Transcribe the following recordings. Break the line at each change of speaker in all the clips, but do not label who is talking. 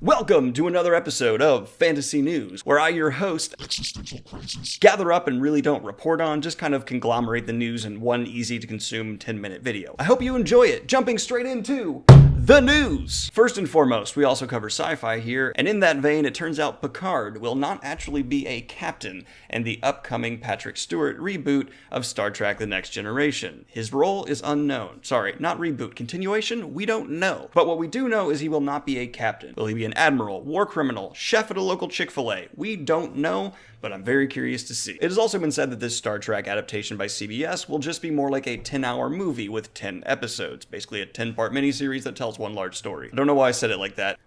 Welcome to another episode of Fantasy News, where I, your host, Existential Crisis, gather up and really don't report on, just kind of conglomerate the news in one easy-to-consume 10-minute video. I hope you enjoy it. Jumping straight into the news! First and foremost, we also cover sci-fi here, and in that vein, it turns out Picard will not actually be a captain in the upcoming Patrick Stewart reboot of Star Trek The Next Generation. His role is unknown. Sorry, not reboot. Continuation? We don't know. But what we do know is he will not be a captain. Will he be an admiral, war criminal, chef at a local Chick-fil-A? We don't know, but I'm very curious to see. It has also been said that this Star Trek adaptation by CBS will just be more like a 10-hour movie with 10 episodes, basically a 10-part miniseries that tells one large story. I don't know why I said it like that.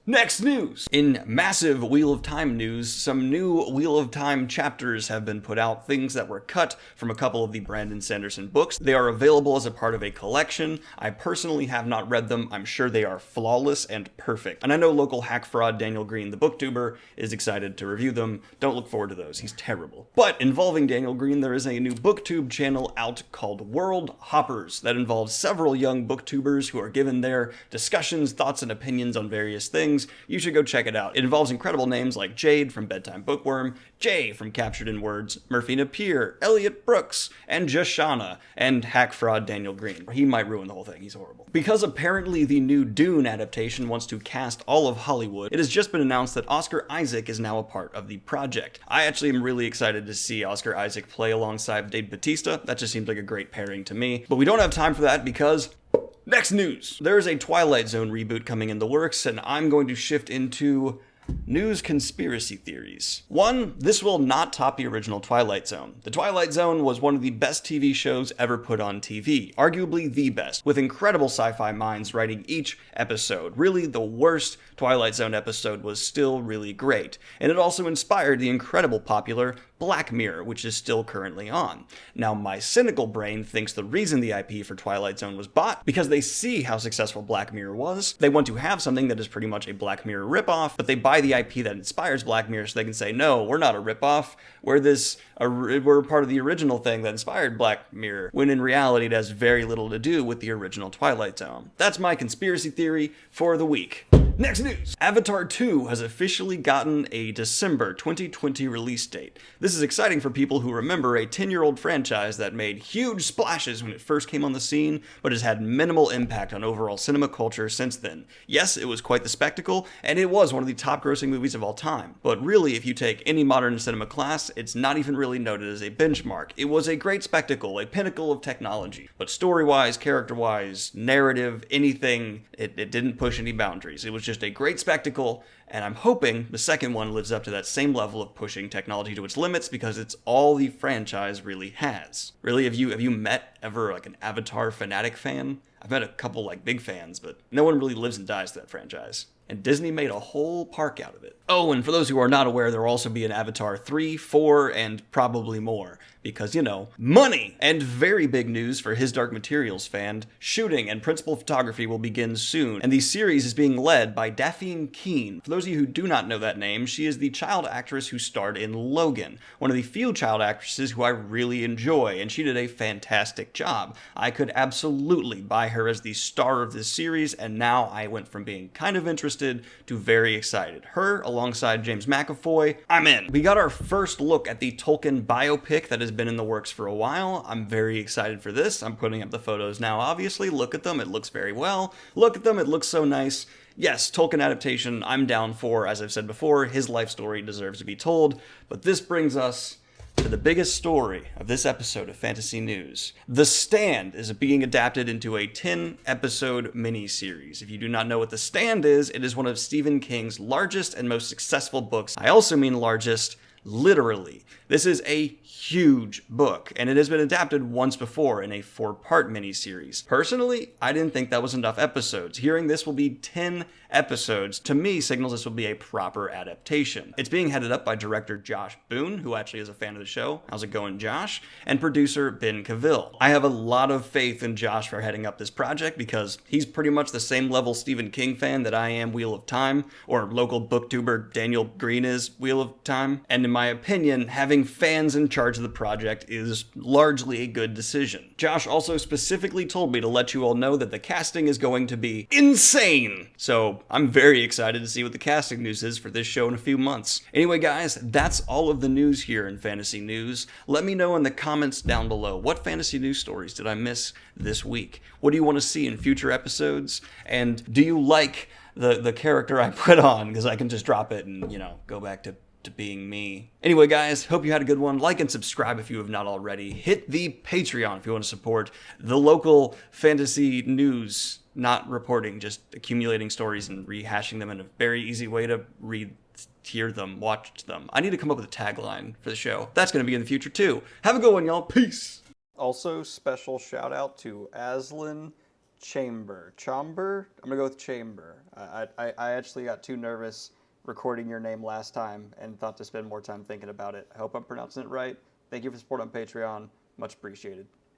Next news! In massive Wheel of Time news, some new Wheel of Time chapters have been put out, things that were cut from a couple of the Brandon Sanderson books. They are available as a part of a collection. I personally have not read them. I'm sure they are flawless and perfect. And I know local hack fraud Daniel Green, the booktuber, is excited to review them. Don't look forward to those. He's terrible. But involving Daniel Green, there is a new booktube channel out called World Hoppers that involves several young booktubers who are given their discussions, thoughts, and opinions on various things. You should go check it out. It involves incredible names like Jade from Bedtime Bookworm, Jay from Captured in Words, Murphy Napier, Elliot Brooks, and Joshana, and hack fraud Daniel Green. He might ruin the whole thing. He's horrible. Because apparently the new Dune adaptation wants to cast all of Hollywood, it has just been announced that Oscar Isaac is now a part of the project. I actually am really excited to see Oscar Isaac play alongside Dave Bautista. That just seems like a great pairing to me. But we don't have time for that because next news! There is a Twilight Zone reboot coming in the works, and I'm going to shift into news conspiracy theories. One, this will not top the original Twilight Zone. The Twilight Zone was one of the best TV shows ever put on TV, arguably the best, with incredible sci-fi minds writing each episode. Really, the worst Twilight Zone episode was still really great, and it also inspired the incredible popular Black Mirror, which is still currently on. Now, my cynical brain thinks the reason the IP for Twilight Zone was bought, because they see how successful Black Mirror was. They want to have something that is pretty much a Black Mirror ripoff, but they buy the IP that inspires Black Mirror so they can say, no, we're not a ripoff, we're part of the original thing that inspired Black Mirror, when in reality it has very little to do with the original Twilight Zone. That's my conspiracy theory for the week. Next news! Avatar 2 has officially gotten a December 2020 release date. This is exciting for people who remember a 10-year-old franchise that made huge splashes when it first came on the scene, but has had minimal impact on overall cinema culture since then. Yes, it was quite the spectacle, and it was one of the top-grossing movies of all time. But really, if you take any modern cinema class, it's not even really noted as a benchmark. It was a great spectacle, a pinnacle of technology. But story-wise, character-wise, narrative, anything, it didn't push any boundaries. It was just a great spectacle, and I'm hoping the second one lives up to that same level of pushing technology to its limits, because it's all the franchise really has. Really, have you met ever like an Avatar fanatic fan? I've met a couple like big fans, but no one really lives and dies to that franchise. And Disney made a whole park out of it. Oh, and for those who are not aware, there will also be an Avatar 3, 4, and probably more. Because, you know, money! And very big news for His Dark Materials fan, shooting and principal photography will begin soon, and the series is being led by Daphne Keane. For those of you who do not know that name, she is the child actress who starred in Logan, one of the few child actresses who I really enjoy, and she did a fantastic job. I could absolutely buy her as the star of this series, and now I went from being kind of interested to very excited. Her, alongside James McAvoy, I'm in. We got our first look at the Tolkien biopic that has been in the works for a while. I'm very excited for this. I'm putting up the photos now, obviously. Look at them. It looks very well. Look at them. It looks so nice. Yes, Tolkien adaptation, I'm down for. As I've said before, his life story deserves to be told. But this brings us to the biggest story of this episode of Fantasy News. The Stand is being adapted into a 10-episode miniseries. If you do not know what The Stand is, it is one of Stephen King's largest and most successful books. I also mean largest, literally. This is a huge book, and it has been adapted once before in a 4-part miniseries. Personally, I didn't think that was enough episodes. Hearing this will be 10 episodes, to me, signals this will be a proper adaptation. It's being headed up by director Josh Boone, who actually is a fan of the show. How's it going, Josh? And producer Ben Cavill. I have a lot of faith in Josh for heading up this project because he's pretty much the same level Stephen King fan that I am Wheel of Time, or local booktuber Daniel Green is Wheel of Time. And in my opinion, having having fans in charge of the project is largely a good decision. Josh also specifically told me to let you all know that the casting is going to be insane. So I'm very excited to see what the casting news is for this show in a few months. Anyway, guys, that's all of the news here in Fantasy News. Let me know in the comments down below, what fantasy news stories did I miss this week? What do you want to see in future episodes? And do you like the character I put on? Because I can just drop it and, go back to being me. Anyway, guys, hope you had a good one. Like and subscribe if you have not already. Hit the Patreon if you want to support the local fantasy news, not reporting, just accumulating stories and rehashing them in a very easy way to read, hear them, watch them. I need to come up with a tagline for the show. That's going to be in the future too. Have a good one, y'all. Peace. Also, special shout out to Aslan Chamber. Chamber? I'm going to go with Chamber. I actually got too nervous recording your name last time and thought to spend more time thinking about it. I hope I'm pronouncing it right. Thank you for support on Patreon. Much appreciated.